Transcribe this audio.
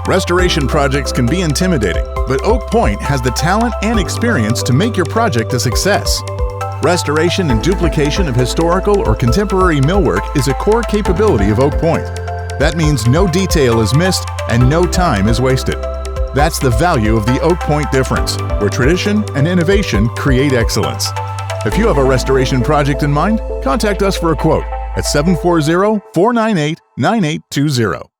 Restoration projects can be intimidating, but Oak Pointe has the talent and experience to make your project a success. Restoration and duplication of historical or contemporary millwork is a core capability of Oak Pointe. That means no detail is missed and no time is wasted. That's the value of the Oak Pointe difference, where tradition and innovation create excellence. If you have a restoration project in mind, contact us for a quote at 740-498-9820.